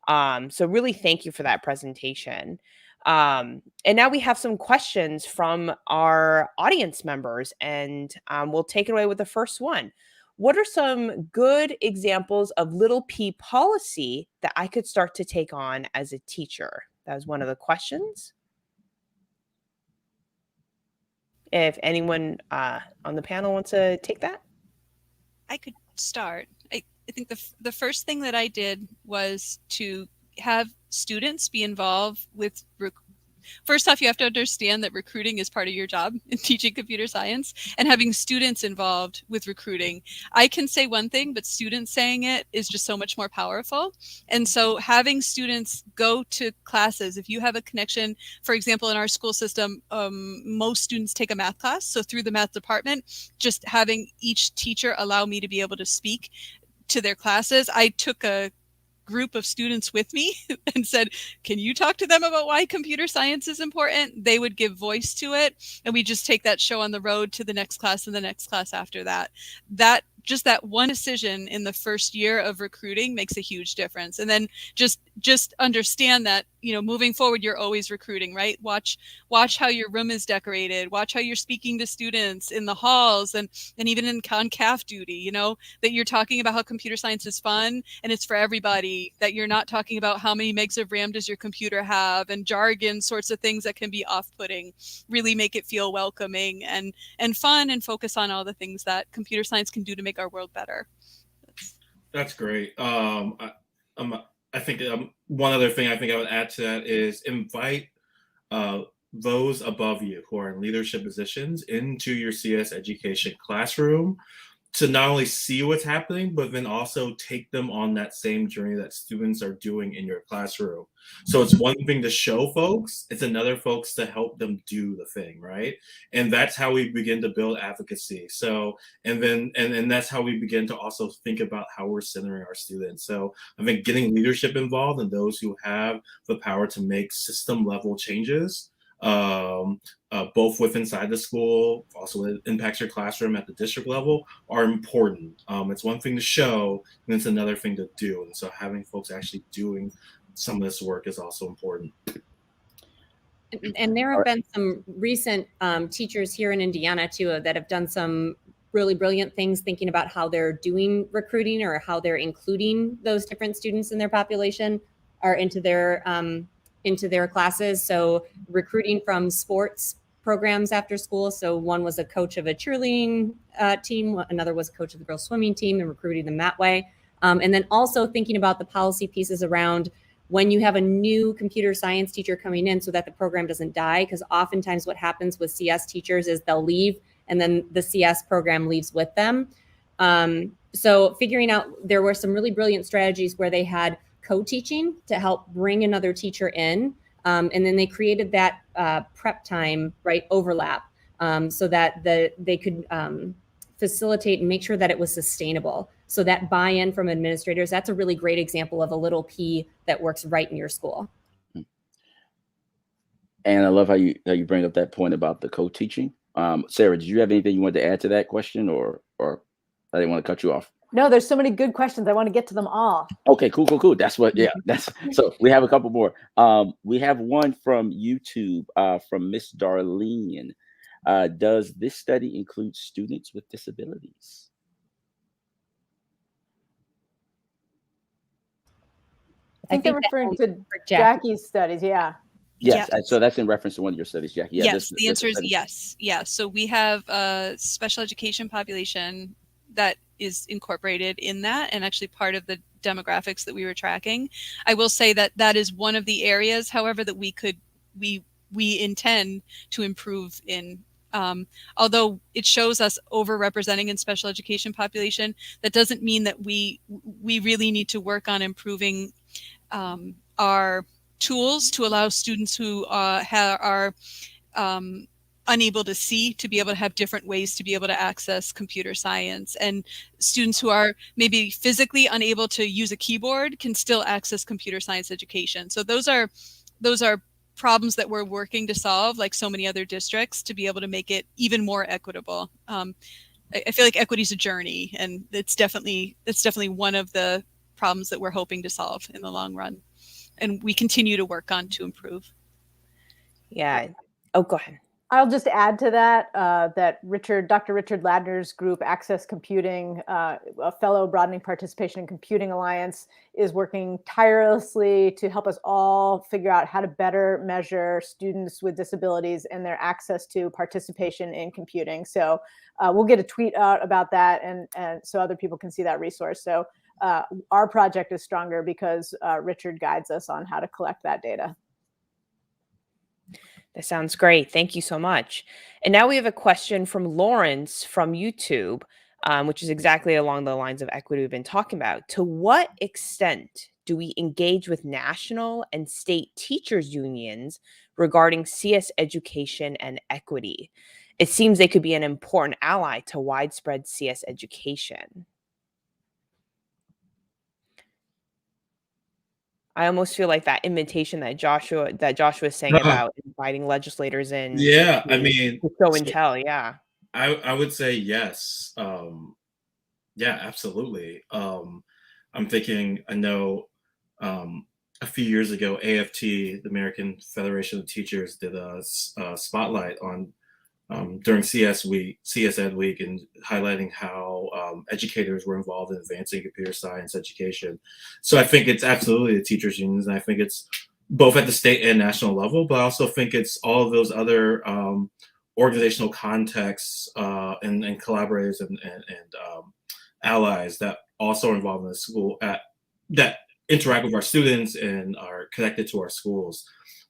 So really thank you for that presentation. And now we have some questions from our audience members, and we'll take it away with the first one. What are some good examples of little p policy that I could start to take on as a teacher? That was one of the questions. If anyone on the panel wants to take that. I could start. I think the first thing that I did was to have students be involved with first off, you have to understand that recruiting is part of your job in teaching computer science, and having students involved with recruiting. I can say one thing, but students saying it is just so much more powerful. And so having students go to classes, if you have a connection, for example, in our school system, most students take a math class. So through the math department, just having each teacher allow me to be able to speak to their classes. I took a group of students with me and said, can you talk to them about why computer science is important? They would give voice to it, and we just take that show on the road to the next class and the next class after that. That just that one decision in the first year of recruiting makes a huge difference. And then just understand that, you know, moving forward, you're always recruiting, right? Watch how your room is decorated, watch how you're speaking to students in the halls and even on CAF duty, you know, that you're talking about how computer science is fun and it's for everybody, that you're not talking about how many megs of RAM does your computer have and jargon sorts of things that can be off-putting. Really make it feel welcoming and fun, and focus on all the things that computer science can do to make our world better. That's great. I think one other thing I think I would add to that is invite those above you who are in leadership positions into your CS education classroom to not only see what's happening, but then also take them on that same journey that students are doing in your classroom. So it's one thing to show folks, it's another folks to help them do the thing, right? And that's how we begin to build advocacy. So, and that's how we begin to also think about how we're centering our students. So I think getting leadership involved and those who have the power to make system level changes, both with inside the school, also it impacts your classroom at the district level, are important. It's one thing to show, and it's another thing to do. And so having folks actually doing some of this work is also important. And there have been some recent teachers here in Indiana too that have done some really brilliant things thinking about how they're doing recruiting or how they're including those different students in their population or into their classes. So recruiting from sports programs after school. So one was a coach of a cheerleading team, another was a coach of the girls swimming team, and recruiting them that way. And then also thinking about the policy pieces around when you have a new computer science teacher coming in so that the program doesn't die, because oftentimes what happens with CS teachers is they'll leave and then the CS program leaves with them. So figuring out, there were some really brilliant strategies where they had co-teaching to help bring another teacher in. And then they created that prep time, right, overlap, so that they could facilitate and make sure that it was sustainable. So that buy-in from administrators, that's a really great example of a little P that works right in your school. And I love how you bring up that point about the co-teaching. Sarah, did you have anything you wanted to add to that question, or I didn't want to cut you off? No, there's so many good questions. I want to get to them all. Okay, cool. That's what, yeah, so we have a couple more. We have one from YouTube, from Miss Darlene. Does this study include students with disabilities? I think they're referring to Jackie's studies, yeah. Yes, so that's in reference to one of your studies, Jackie. Yeah, yes, the answer is yes. Yeah, so we have a special education population that is incorporated in that and actually part of the demographics that we were tracking. I will say that that is one of the areas, however, that we intend to improve in. Although it shows us overrepresenting in special education population, that doesn't mean that we really need to work on improving our tools to allow students who are unable to see to be able to have different ways to be able to access computer science, and students who are maybe physically unable to use a keyboard can still access computer science education. So those are problems that we're working to solve, like so many other districts, to be able to make it even more equitable. I feel like equity is a journey, and it's definitely one of the problems that we're hoping to solve in the long run, and we continue to work on to improve. Yeah. Oh, go ahead. I'll just add to that that Dr. Richard Ladner's group, Access Computing, a fellow Broadening Participation in Computing Alliance, is working tirelessly to help us all figure out how to better measure students with disabilities and their access to participation in computing. So we'll get a tweet out about that, and so other people can see that resource. So our project is stronger because Richard guides us on how to collect that data. That sounds great. Thank you so much. And now we have a question from Lawrence from YouTube, which is exactly along the lines of equity we've been talking about. To what extent do we engage with national and state teachers unions regarding CS education and equity? It seems they could be an important ally to widespread CS education. I almost feel like that invitation that Joshua is saying about inviting legislators in. Yeah, I mean, show and tell. Yeah, I would say yes. Yeah, absolutely. I'm thinking, I know a few years ago, AFT, the American Federation of Teachers, did a spotlight on during CS Week, CS Ed Week, and highlighting how educators were involved in advancing computer science education. So I think it's absolutely the teachers unions, and I think it's both at the state and national level, but I also think it's all of those other organizational contexts and collaborators and allies that also are involved in the school that interact with our students and are connected to our schools.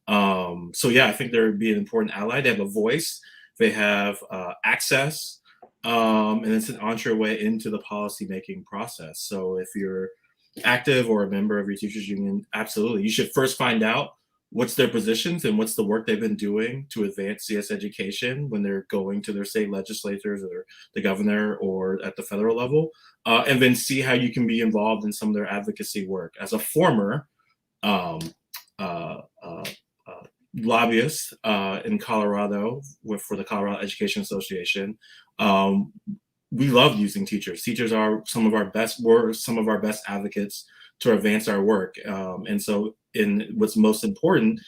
So yeah, I think there would be an important ally. They have a voice, they have access, and it's an entryway into the policymaking process. So if you're active or a member of your teachers union, absolutely, you should first find out what's their positions and what's the work they've been doing to advance CS education when they're going to their state legislators or the governor or at the federal level, and then see how you can be involved in some of their advocacy work. As a former um, uh, uh, uh, lobbyist in Colorado for the Colorado Education Association, we love using teachers. Teachers are some of our best advocates to advance our work. And so, what's most important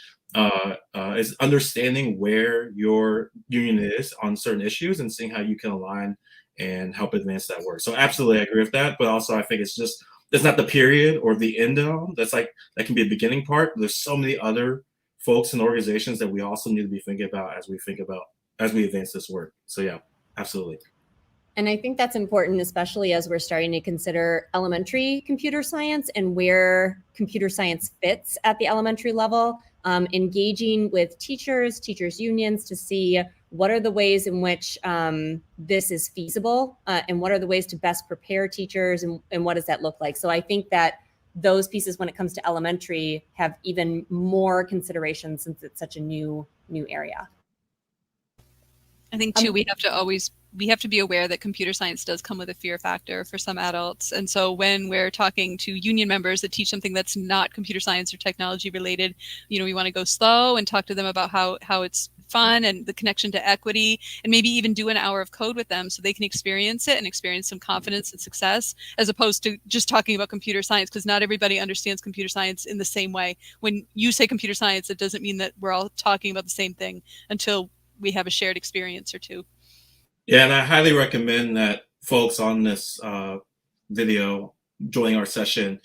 is understanding where your union is on certain issues and seeing how you can align and help advance that work. So, absolutely, I agree with that. But also, I think it's not the period or the end all. That can be a beginning part. There's so many other folks and organizations that we also need to be thinking about as we advance this work. So, yeah, absolutely. And I think that's important, especially as we're starting to consider elementary computer science and where computer science fits at the elementary level, engaging with teachers unions to see what are the ways in which this is feasible and what are the ways to best prepare teachers and what does that look like. So I think that those pieces when it comes to elementary have even more consideration since it's such a new area. I think too, we have to be aware that computer science does come with a fear factor for some adults. And so when we're talking to union members that teach something that's not computer science or technology related, we want to go slow and talk to them about how it's fun and the connection to equity, and maybe even do an hour of code with them so they can experience it and experience some confidence and success, as opposed to just talking about computer science, because not everybody understands computer science in the same way. When you say computer science, it doesn't mean that we're all talking about the same thing until we have a shared experience or two. Yeah, and I highly recommend that folks on this video joining our session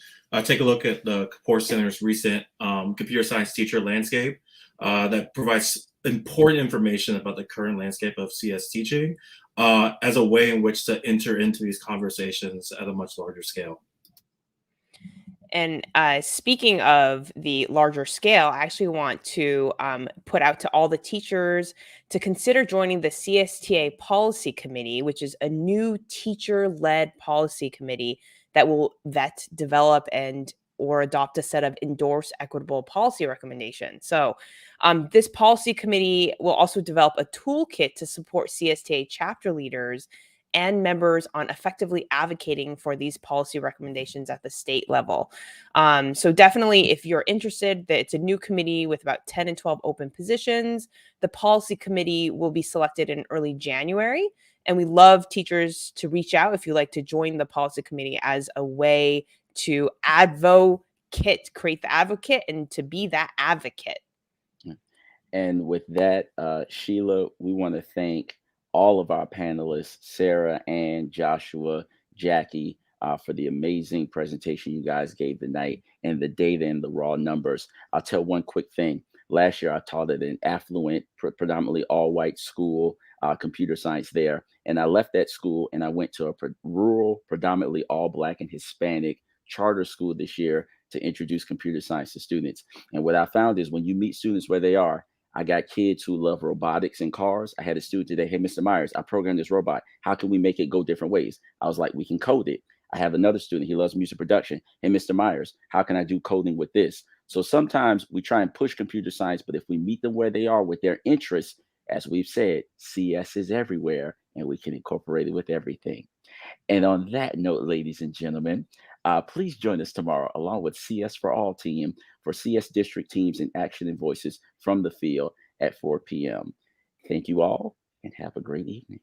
take a look at the Kapoor Center's recent computer science teacher landscape that provides important information about the current landscape of CS teaching as a way in which to enter into these conversations at a much larger scale. And speaking of the larger scale, I actually want to put out to all the teachers to consider joining the CSTA Policy Committee, which is a new teacher-led policy committee that will vet, develop, and or adopt a set of endorsed equitable policy recommendations. So this policy committee will also develop a toolkit to support CSTA chapter leaders and members on effectively advocating for these policy recommendations at the state level. So definitely, if you're interested, that it's a new committee with about 10 and 12 open positions. The policy committee will be selected in early January. And we love teachers to reach out if you'd like to join the policy committee as a way to Advo-Kit, create the advocate, and to be that advocate. And with that, Sheila, we want to thank all of our panelists, Sarah, Ann, Joshua, Jackie, for the amazing presentation you guys gave tonight and the data and the raw numbers. I'll tell one quick thing. Last year, I taught at an affluent, predominantly all-white school, computer science there. And I left that school and I went to a rural, predominantly all-Black and Hispanic charter school this year to introduce computer science to students. And what I found is when you meet students where they are, I got kids who love robotics and cars. I had a student today, hey, Mr. Myers, I programmed this robot. How can we make it go different ways? I was like, we can code it. I have another student, he loves music production. Hey, Mr. Myers, how can I do coding with this? So sometimes we try and push computer science, but if we meet them where they are with their interests, as we've said, CS is everywhere and we can incorporate it with everything. And on that note, ladies and gentlemen, please join us tomorrow along with CS for All team for CS District Teams in Action and Voices from the Field at 4 p.m. Thank you all and have a great evening.